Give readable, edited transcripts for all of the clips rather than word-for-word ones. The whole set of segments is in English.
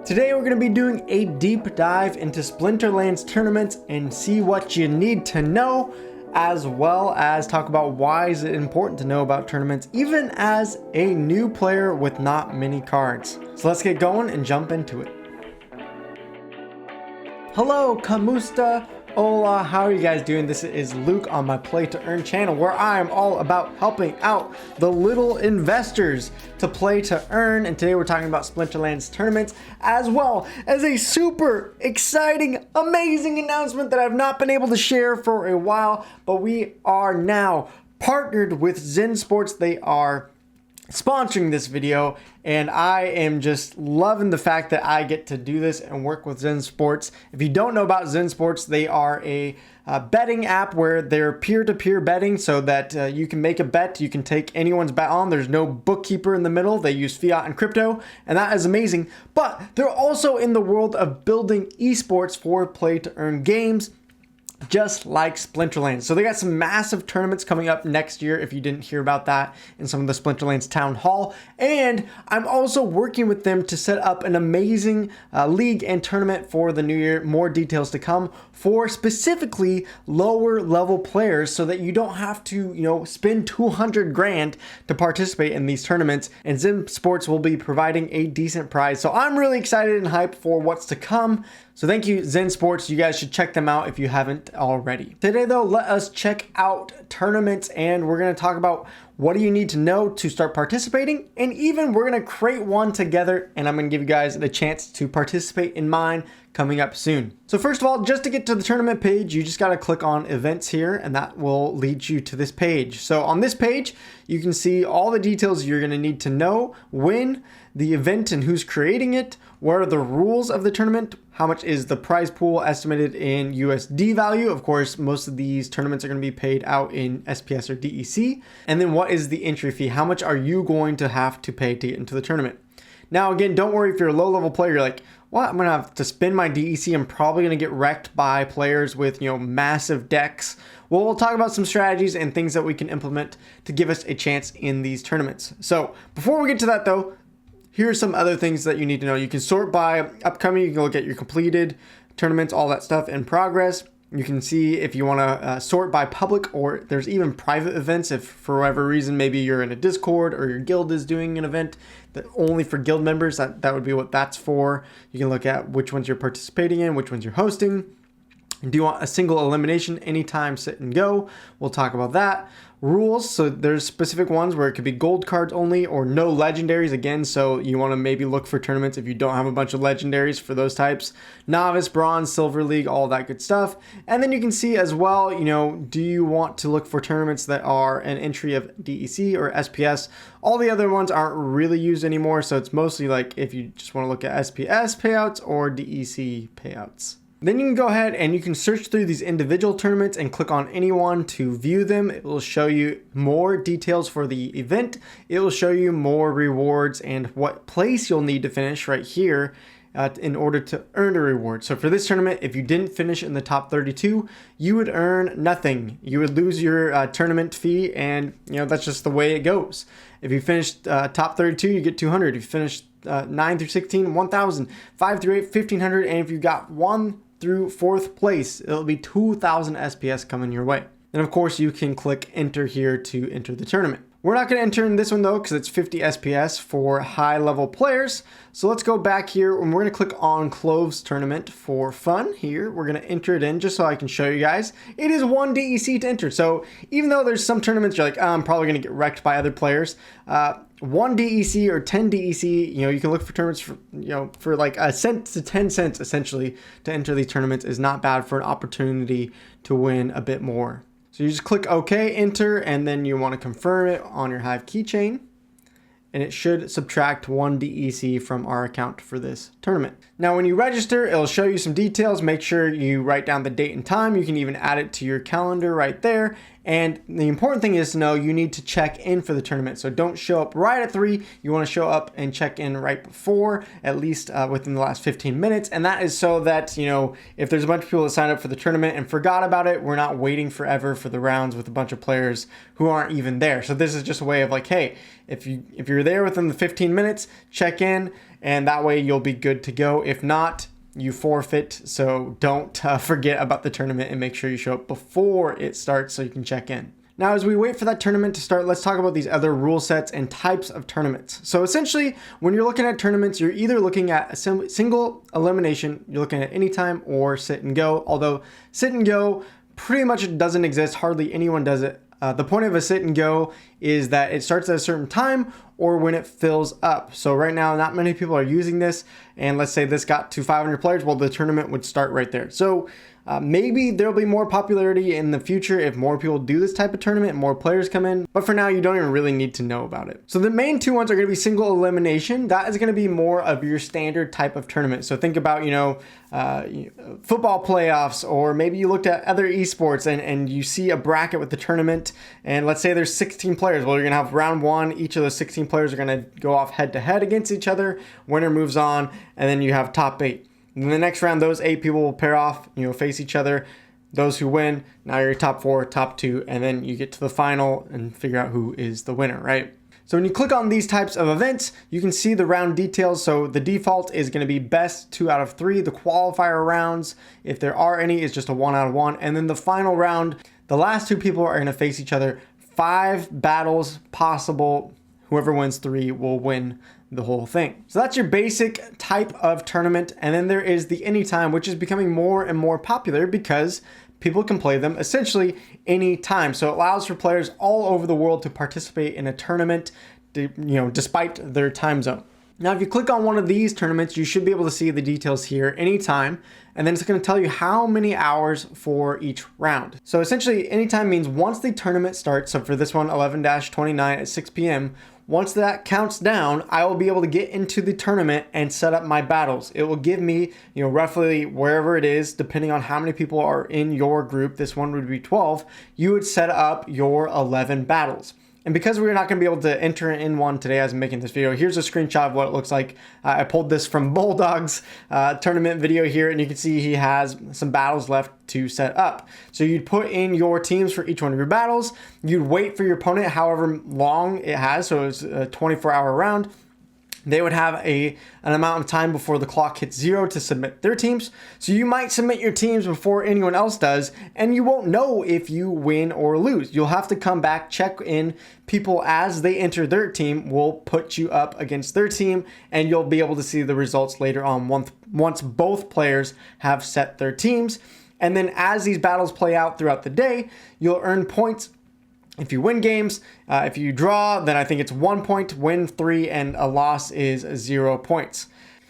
Today we're going to be doing a deep dive into Splinterlands tournaments and see what you need to know, as well as talk about why is it important to know about tournaments even as a new player with not many cards. So let's get going and jump into it. Hello, Kamusta. Hola, how are you guys doing? This is Luke on my Play to Earn channel, where I am all about helping out the little investors to play to earn. And today we're talking about Splinterlands tournaments, as well as a super exciting, amazing announcement that I've not been able to share for a while, but we are now partnered with ZenSports. They are sponsoring this video, and I am just loving the fact that I get to do this and work with ZenSports. If you don't know about ZenSports, they are a betting app where they're peer-to-peer betting, so that you can make a bet, you can take anyone's bet on. There's no bookkeeper in the middle. They use fiat and crypto, and that is amazing. But they're also in the world of building esports for play-to-earn games, just like Splinterlands. So they got some massive tournaments coming up next year, if you didn't hear about that in some of the Splinterlands Town Hall. And I'm also working with them to set up an amazing league and tournament for the new year. More details to come for specifically lower level players, so that you don't have to, spend 200 grand to participate in these tournaments. And ZenSports will be providing a decent prize. So I'm really excited and hyped for what's to come. So thank you, ZenSports. You guys should check them out if you haven't already. Today though, let us check out tournaments, and we're going to talk about what do you need to know to start participating, and even we're going to create one together, and I'm going to give you guys the chance to participate in mine coming up soon. So first of all, just to get to the tournament page, you just got to click on events here, and that will lead you to this page. So on this page, you can see all the details you're going to need to know: when, the event and who's creating it, what are the rules of the tournament, how much is the prize pool estimated in USD value. Of course, most of these tournaments are going to be paid out in SPS or DEC. And then what is the entry fee? How much are you going to have to pay to get into the tournament? Now, again, don't worry if you're a low level player, you're like, what? I'm going to have to spend my DEC. I'm probably going to get wrecked by players with, massive decks. Well, we'll talk about some strategies and things that we can implement to give us a chance in these tournaments. So before we get to that though, here's some other things that you need to know. You can sort by upcoming. You can look at your completed tournaments, all that stuff in progress. You can see if you want to sort by public, or there's even private events. If for whatever reason, maybe you're in a Discord or your guild is doing an event that only for guild members, that would be what that's for. You can look at which ones you're participating in, which ones you're hosting. Do you want a single elimination, anytime, sit and go? We'll talk about that. Rules, so there's specific ones where it could be gold cards only or no legendaries again, so you want to maybe look for tournaments if you don't have a bunch of legendaries for those types. Novice, bronze, silver league, all that good stuff. And then you can see as well, do you want to look for tournaments that are an entry of DEC or SPS? All the other ones aren't really used anymore, so it's mostly like if you just want to look at SPS payouts or DEC payouts. Then you can go ahead and you can search through these individual tournaments and click on any one to view them. It will show you more details for the event. It will show you more rewards and what place you'll need to finish right here in order to earn a reward. So for this tournament, if you didn't finish in the top 32, you would earn nothing. You would lose your tournament fee, and that's just the way it goes. If you finished top 32, you get 200. If you finished 9 through 16, 1,000. 5 through 8, 1,500. And if you got 1 through 4th place, it'll be 2,000 SPS coming your way. And of course, you can click enter here to enter the tournament. We're not going to enter in this one though, because it's 50 SPS for high level players. So let's go back here, and we're going to click on close tournament for fun here. We're going to enter it in just so I can show you guys. It is 1 DEC to enter. So even though there's some tournaments you're like, oh, I'm probably going to get wrecked by other players, 1 DEC or 10 DEC, you can look for tournaments for like a cent to 10 cents essentially to enter these tournaments is not bad for an opportunity to win a bit more. So you just click OK, enter, and then you want to confirm it on your Hive keychain. And it should subtract 1 DEC from our account for this tournament. Now, when you register, it'll show you some details. Make sure you write down the date and time. You can even add it to your calendar right there. And the important thing is to know you need to check in for the tournament. So don't show up right at 3. You want to show up and check in right before, at least within the last 15 minutes. And that is so that, if there's a bunch of people that signed up for the tournament and forgot about it, we're not waiting forever for the rounds with a bunch of players who aren't even there. So this is just a way of like, hey, if you're there within the 15 minutes, check in, and that way you'll be good to go. If not, you forfeit. So don't forget about the tournament and make sure you show up before it starts so you can check in. Now, as we wait for that tournament to start, let's talk about these other rule sets and types of tournaments. So essentially, when you're looking at tournaments, you're either looking at a single elimination, you're looking at anytime, or sit and go. Although sit and go pretty much doesn't exist. Hardly anyone does it. The point of a sit and go is that it starts at a certain time or when it fills up. So right now, not many people are using this. And let's say this got to 500 players. Well, the tournament would start right there. So maybe there'll be more popularity in the future if more people do this type of tournament and more players come in. But for now, you don't even really need to know about it. So the main two ones are going to be single elimination. That is going to be more of your standard type of tournament. So think about, football playoffs, or maybe you looked at other esports and you see a bracket with the tournament. And let's say there's 16 players. Well, you're going to have round 1. Each of those 16 players are going to go off head to head against each other. Winner moves on. And then you have top 8. In the next round, those 8 people will pair off, face each other. Those who win, now you're top 4, top 2, and then you get to the final and figure out who is the winner, right? So when you click on these types of events, you can see the round details. So the default is going to be best 2 out of 3. The qualifier rounds, if there are any, is just a 1 out of 1. And then the final round, the last 2 people are going to face each other. 5 battles possible. Whoever wins 3 will win the whole thing. So that's your basic type of tournament. And then there is the anytime, which is becoming more and more popular because people can play them essentially anytime. So it allows for players all over the world to participate in a tournament, despite their time zone. Now, if you click on one of these tournaments, you should be able to see the details here anytime. And then it's going to tell you how many hours for each round. So essentially, anytime means once the tournament starts. So for this one, 11-29 at 6 p.m., once that counts down, I will be able to get into the tournament and set up my battles. It will give me, roughly wherever it is, depending on how many people are in your group. This one would be 12. You would set up your 11 battles. And because we're not going to be able to enter in one today as I'm making this video, here's a screenshot of what it looks like. I pulled this from Bulldog's tournament video here, and you can see he has some battles left to set up. So you'd put in your teams for each one of your battles. You'd wait for your opponent however long it has, so it's a 24-hour round. They would have an amount of time before the clock hits 0 to submit their teams. So you might submit your teams before anyone else does, and you won't know if you win or lose. You'll have to come back, check in. People, as they enter their team, will put you up against their team, and you'll be able to see the results later on once both players have set their teams. And then as these battles play out throughout the day, you'll earn points. If you win games, if you draw, then I think it's 1 point, win 3, and a loss is 0 points.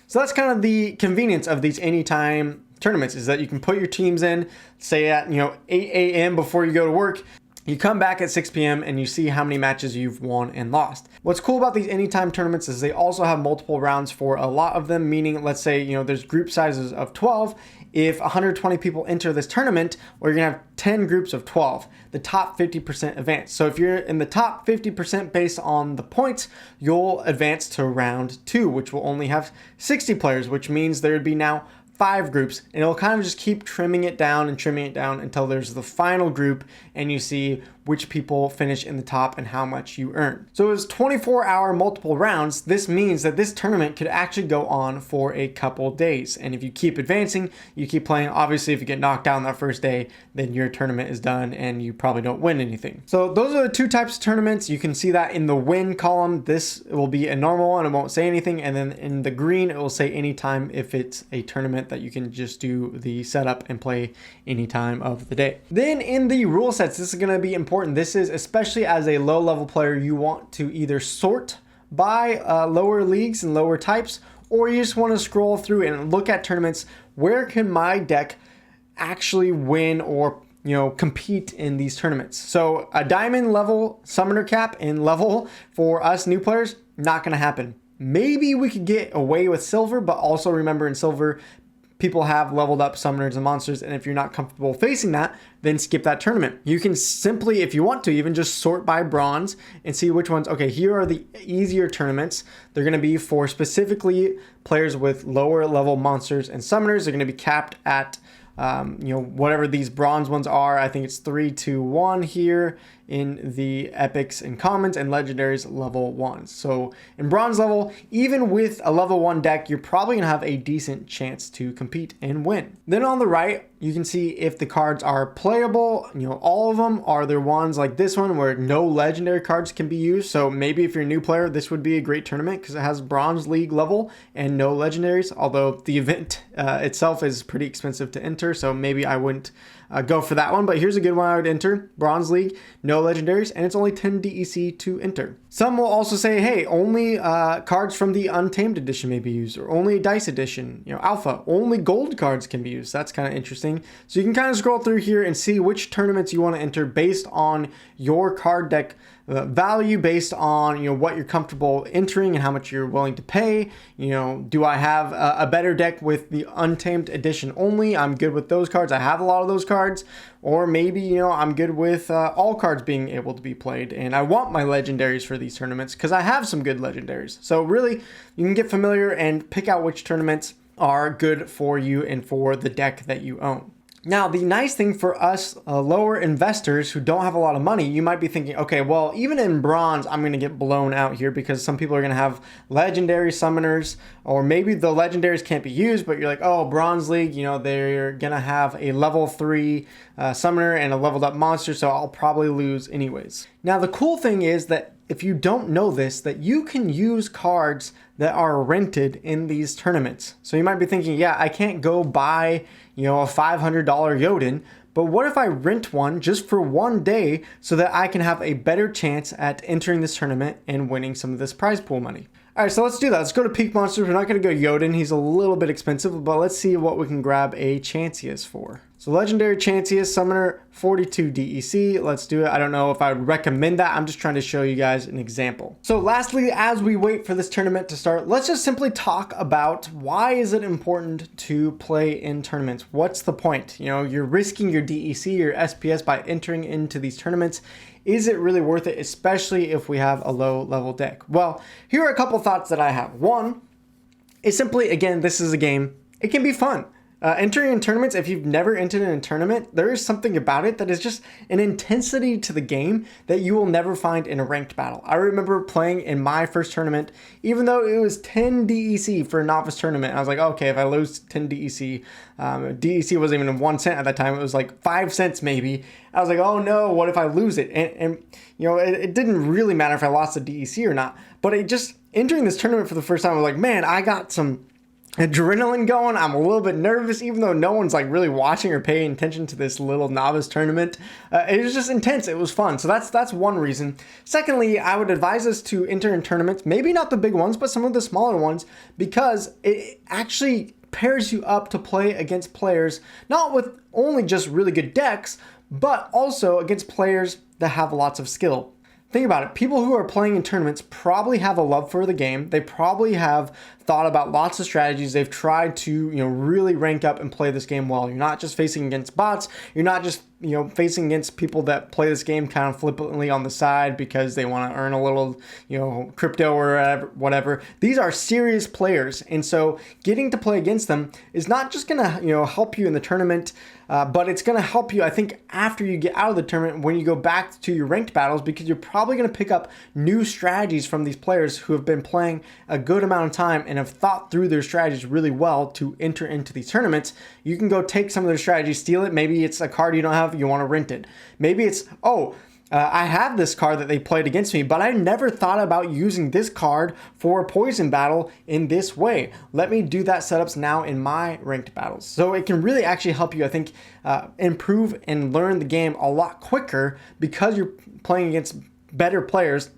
So that's kind of the convenience of these anytime tournaments, is that you can put your teams in, say at 8 a.m. before you go to work. You come back at 6 p.m. and you see how many matches you've won and lost. What's cool about these anytime tournaments is they also have multiple rounds for a lot of them, meaning let's say, there's group sizes of 12. If 120 people enter this tournament, well, you're gonna have 10 groups of 12. The top 50% advance. So if you're in the top 50% based on the points, you'll advance to round 2, which will only have 60 players, which means there would be now 5 groups, and it'll kind of just keep trimming it down until there's the final group and you see which people finish in the top and how much you earn. So it's 24-hour multiple rounds. This means that this tournament could actually go on for a couple days. And if you keep advancing, you keep playing. Obviously, if you get knocked down that first day, then your tournament is done and you probably don't win anything. So those are the 2 types of tournaments. You can see that in the win column. This will be a normal one. It won't say anything. And then in the green, it will say anytime if it's a tournament that you can just do the setup and play any time of the day. Then in the rule sets, this is going to be important. This is especially as a low level player, you want to either sort by lower leagues and lower types, or you just want to scroll through and look at tournaments. Where can my deck actually win or compete in these tournaments? So a diamond level summoner cap in level for us new players, not going to happen. Maybe we could get away with silver, but also remember in silver, people have leveled up summoners and monsters, and if you're not comfortable facing that, then skip that tournament. You can simply, if you want to, even just sort by bronze and see which ones, okay, here are the easier tournaments. They're going to be for specifically players with lower level monsters and summoners. They're going to be capped at whatever these bronze ones are. I think it's 3, 2, 1 here in the epics and commons, and legendaries level 1. So in bronze level, even with a level 1 deck, you're probably gonna have a decent chance to compete and win. Then on the right, you can see if the cards are playable. All of them. Are there ones like this one where no legendary cards can be used? So maybe if you're a new player, this would be a great tournament because it has bronze league level and no legendaries, although the event itself is pretty expensive to enter, so maybe I wouldn't go for that one. But here's a good one I would enter: bronze league, no legendaries, and it's only 10 DEC to enter. Some will also say, hey, only cards from the Untamed edition may be used, or only Dice edition, alpha, only gold cards can be used. That's kind of interesting. So you can kind of scroll through here and see which tournaments you want to enter based on your card deck value, based on what you're comfortable entering and how much you're willing to pay. Do I have a better deck with the Untamed edition only? I'm good with those cards. I have a lot of those cards. Or maybe I'm good with all cards being able to be played, and I want my legendaries for these tournaments because I have some good legendaries. So really, you can get familiar and pick out which tournaments are good for you and for the deck that you own. Now, the nice thing for us lower investors who don't have a lot of money, you might be thinking, okay, well, even in bronze, I'm going to get blown out here because some people are going to have legendary summoners, or maybe the legendaries can't be used, but you're like, oh, bronze league, they're going to have a level 3 summoner and a leveled up monster, so I'll probably lose anyways. Now, the cool thing is that if you don't know this, that you can use cards that are rented in these tournaments. So you might be thinking, yeah, I can't go buy, a $500 Jotun, but what if I rent one just for one day so that I can have a better chance at entering this tournament and winning some of this prize pool money? All right, so let's do that. Let's go to Peak Monsters. We're not going to go Jotun. He's a little bit expensive, but let's see what we can grab a Chanseus for. So Legendary Chanseus, Summoner, 42 DEC. Let's do it. I don't know if I would recommend that. I'm just trying to show you guys an example. So lastly, as we wait for this tournament to start, let's just simply talk about why is it important to play in tournaments? What's the point? You're risking your DEC, your SPS by entering into these tournaments. Is it really worth it, especially if we have a low level deck? Well, here are a couple thoughts that I have. One is simply, again, this is a game. It can be fun. Entering in tournaments, if you've never entered in a tournament, there is something about it that is just an intensity to the game that you will never find in a ranked battle. I remember playing in my first tournament, even though it was 10 DEC for a novice tournament. I was like, okay, if I lose 10 DEC, DEC wasn't even 1 cent at that time. It was like 5 cents maybe. I was like, oh no, what if I lose it? And it didn't really matter if I lost the DEC or not. But entering this tournament for the first time, I was like, man, I got some adrenaline going. I'm a little bit nervous, even though no one's really watching or paying attention to this little novice tournament. It was just intense. It was fun. So that's one reason. Secondly, I would advise us to enter in tournaments, maybe not the big ones, but some of the smaller ones, because it actually pairs you up to play against players, not with only just really good decks, but also against players that have lots of skill. Think about it. People who are playing in tournaments probably have a love for the game. They probably have thought about lots of strategies. They've tried to, really rank up and play this game well. You're not just facing against bots. You're not just, facing against people that play this game kind of flippantly on the side because they want to earn a little, crypto or whatever. These are serious players. And so getting to play against them is not just going to, help you in the tournament, but it's going to help you, I think, after you get out of the tournament when you go back to your ranked battles, because you're probably going to pick up new strategies from these players who have been playing a good amount of time and have thought through their strategies really well to enter into these tournaments. You can go take some of their strategies, steal it. Maybe it's a card you don't have, you want to rent it. Maybe it's, I have this card that they played against me, but I never thought about using this card for a poison battle in this way. Let me do that setups now in my ranked battles. So it can really actually help you, I think, improve and learn the game a lot quicker because you're playing against better players.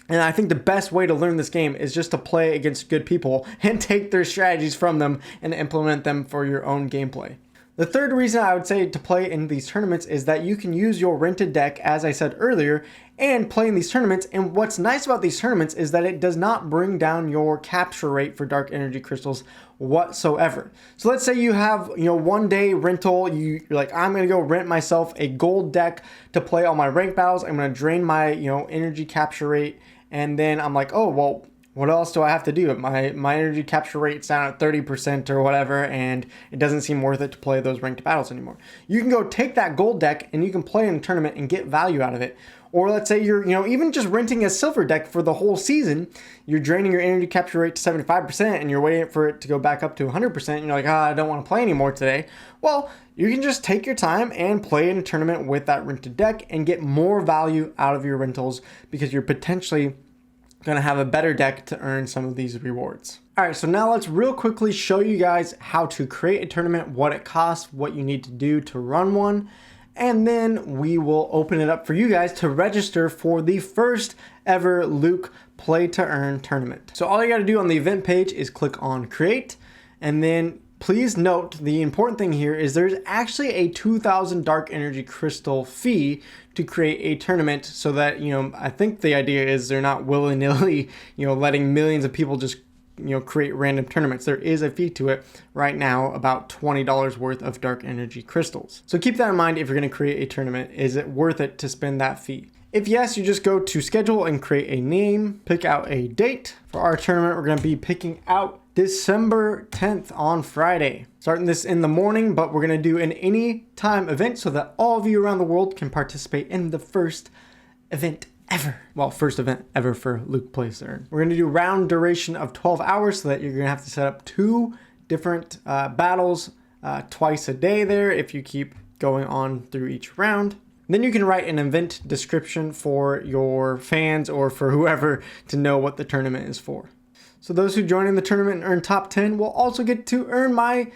And I think the best way to learn this game is just to play against good people and take their strategies from them and implement them for your own gameplay. The third reason I would say to play in these tournaments is that you can use your rented deck, as I said earlier, and play in these tournaments. And what's nice about these tournaments is that it does not bring down your capture rate for dark energy crystals whatsoever. So let's say you have, 1 day rental, you're like, I'm gonna go rent myself a gold deck to play all my rank battles. I'm gonna drain my, energy capture rate. And then I'm like, oh, well, what else do I have to do? My energy capture rate's down at 30% or whatever, and it doesn't seem worth it to play those ranked battles anymore. You can go take that gold deck and you can play in a tournament and get value out of it. Or let's say you're, even just renting a silver deck for the whole season, you're draining your energy capture rate to 75% and you're waiting for it to go back up to 100%. And you're like, I don't want to play anymore today. Well, you can just take your time and play in a tournament with that rented deck and get more value out of your rentals because you're potentially going to have a better deck to earn some of these rewards. All right, so now let's real quickly show you guys how to create a tournament, what it costs, what you need to do to run one. And then we will open it up for you guys to register for the first ever Luke Play to Earn tournament. So all you got to do on the event page is click on create. And then please note the important thing here is there's actually a 2,000 dark energy crystal fee to create a tournament so that, I think the idea is they're not willy-nilly, letting millions of people just create random tournaments. There is a fee to it right now, about $20 worth of dark energy crystals. So keep that in mind if you're going to create a tournament. Is it worth it to spend that fee? If yes, you just go to schedule and create a name, pick out a date. For our tournament, we're going to be picking out December 10th on Friday. Starting this in the morning, but we're going to do an anytime event so that all of you around the world can participate in the first event ever. Well, first event ever for Luke Plays to Earn. We're going to do round duration of 12 hours so that you're going to have to set up 2 different battles twice a day there if you keep going on through each round. Then you can write an event description for your fans or for whoever to know what the tournament is for. So those who join in the tournament and earn top 10 will also get to earn my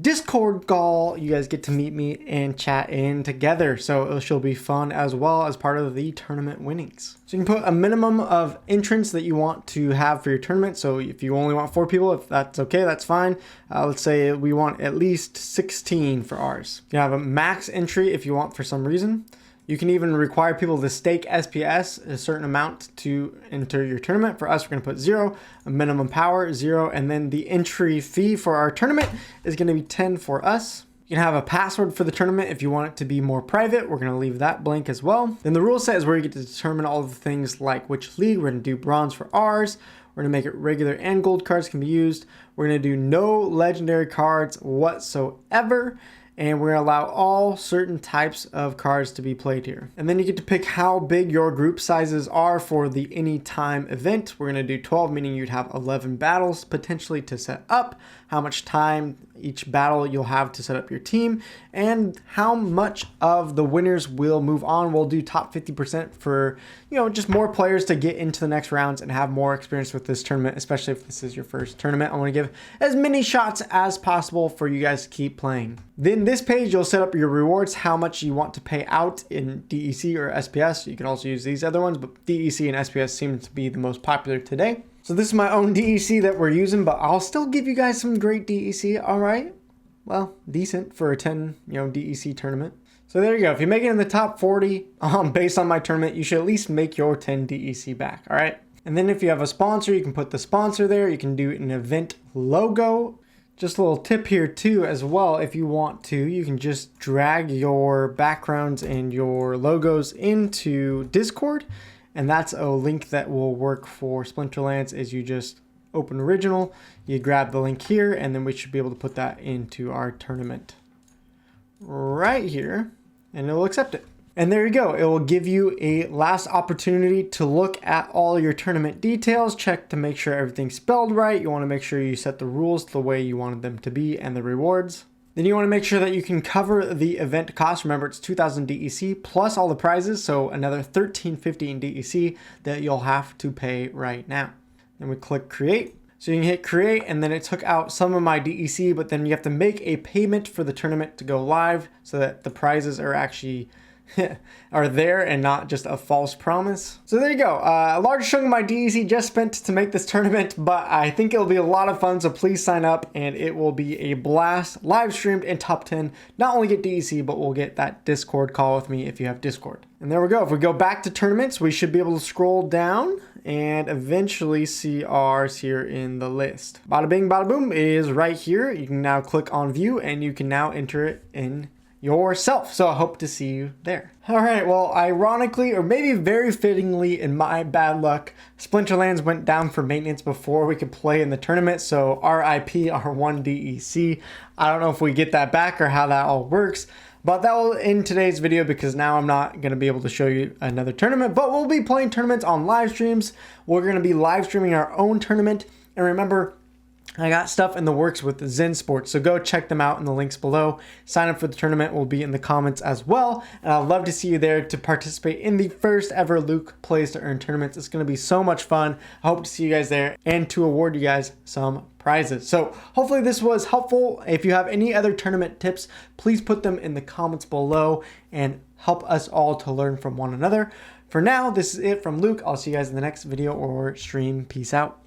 Discord call. You guys get to meet me and chat in together. So it shall be fun as well as part of the tournament winnings. So you can put a minimum of entrants that you want to have for your tournament. So if you only want 4 people, if that's okay, that's fine. Let's say we want at least 16 for ours. You have a max entry if you want for some reason. You can even require people to stake SPS a certain amount to enter your tournament. For us, we're going to put 0, a minimum power 0, and then the entry fee for our tournament is going to be 10 for us. You can have a password for the tournament if you want it to be more private. We're going to leave that blank as well. Then the rule set is where you get to determine all of the things like which league. We're going to do bronze for ours. We're going to make it regular and gold cards can be used. We're going to do no legendary cards whatsoever. And we're going to allow all certain types of cards to be played here. And then you get to pick how big your group sizes are for the anytime event. We're going to do 12, meaning you'd have 11 battles potentially to set up, how much time each battle you'll have to set up your team, and how much of the winners will move on. We'll do top 50% for, just more players to get into the next rounds and have more experience with this tournament, especially if this is your first tournament. I want to give as many shots as possible for you guys to keep playing. Then this page, you'll set up your rewards, how much you want to pay out in DEC or SPS. You can also use these other ones, but DEC and SPS seem to be the most popular today. So this is my own DEC that we're using, but I'll still give you guys some great DEC, all right? Well, decent for a 10, DEC tournament. So there you go. If you make it in the top 40 based on my tournament, you should at least make your 10 DEC back, all right? And then if you have a sponsor, you can put the sponsor there. You can do an event logo. Just a little tip here too as well, if you want to, you can just drag your backgrounds and your logos into Discord. And that's a link that will work for Splinterlands is you just open original, you grab the link here, and then we should be able to put that into our tournament right here, and it will accept it. And there you go. It will give you a last opportunity to look at all your tournament details, check to make sure everything's spelled right. You want to make sure you set the rules the way you wanted them to be and the rewards. Then you want to make sure that you can cover the event cost. Remember, it's 2,000 DEC plus all the prizes, so another 1,350 in DEC that you'll have to pay right now. Then we click create. So you can hit create, and then it took out some of my DEC, but then you have to make a payment for the tournament to go live so that the prizes are actually are there and not just a false promise. So there you go. A large chunk of my DEC just spent to make this tournament, but I think it'll be a lot of fun, so please sign up and it will be a blast. Live streamed in top 10. Not only get DEC, but we'll get that Discord call with me if you have Discord. And there we go. If we go back to tournaments, we should be able to scroll down and eventually see ours here in the list. Bada bing, bada boom is right here. You can now click on view and you can now enter it in yourself. So I hope to see you there. All right, well, ironically, or maybe very fittingly in my bad luck, Splinterlands went down for maintenance before we could play in the tournament. So RIP, our one DEC. I don't know if we get that back or how that all works, but that will end today's video because now I'm not going to be able to show you another tournament, but we'll be playing tournaments on live streams. We're going to be live streaming our own tournament. And remember, I got stuff in the works with ZenSports, so go check them out in the links below. Sign up for the tournament will be in the comments as well, and I'd love to see you there to participate in the first ever Luke Plays to Earn tournaments. It's going to be so much fun. I hope to see you guys there and to award you guys some prizes. So hopefully this was helpful. If you have any other tournament tips, please put them in the comments below and help us all to learn from one another. For now, this is it from Luke. I'll see you guys in the next video or stream. Peace out.